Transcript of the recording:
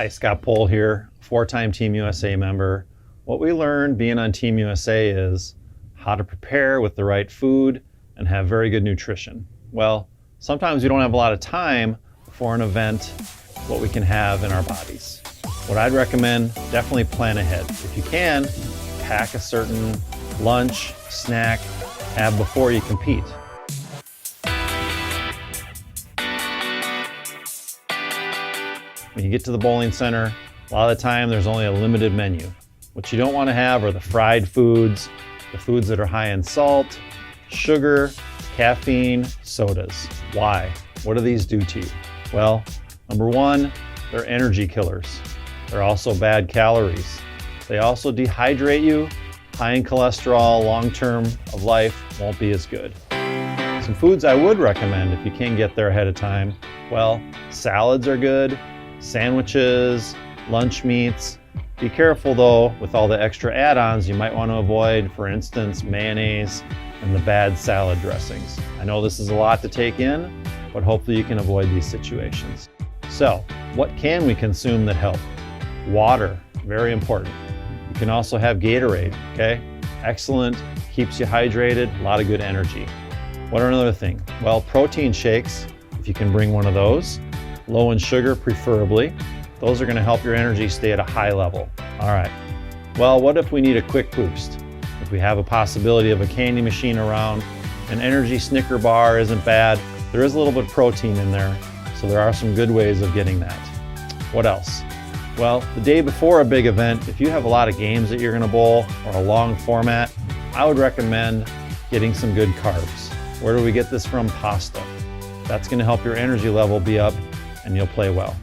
Hi, Scott Pohl here, four-time Team USA member. What we learned being on Team USA is how to prepare with the right food and have very good nutrition. Well, sometimes we don't have a lot of time for an event, what we can have in our bodies. What I'd recommend, definitely plan ahead. If you can, pack a certain lunch, snack, have before you compete. When you get to the bowling center, a lot of the time there's only a limited menu. What you don't want to have are the fried foods, the foods that are high in salt, sugar, caffeine, sodas. Why? What do these do to you? Well, number one, they're energy killers. They're also bad calories. They also dehydrate you. High in cholesterol, long-term of life won't be as good. Some foods I would recommend if you can get there ahead of time, well, salads are good, sandwiches, lunch meats. Be careful though with all the extra add-ons you might want to avoid, for instance, mayonnaise and the bad salad dressings. I know this is a lot to take in, but hopefully you can avoid these situations. So, what can we consume that help? Water, very important. You can also have Gatorade, okay? Excellent, keeps you hydrated, a lot of good energy. What are another thing? Well, protein shakes, if you can bring one of those. Low in sugar, preferably. Those are gonna help your energy stay at a high level. All right, well, what if we need a quick boost? If we have a possibility of a candy machine around, an energy Snicker bar isn't bad. There is a little bit of protein in there, so there are some good ways of getting that. What else? Well, the day before a big event, if you have a lot of games that you're gonna bowl or a long format, I would recommend getting some good carbs. Where do we get this from? Pasta. That's gonna help your energy level be up and you'll play well.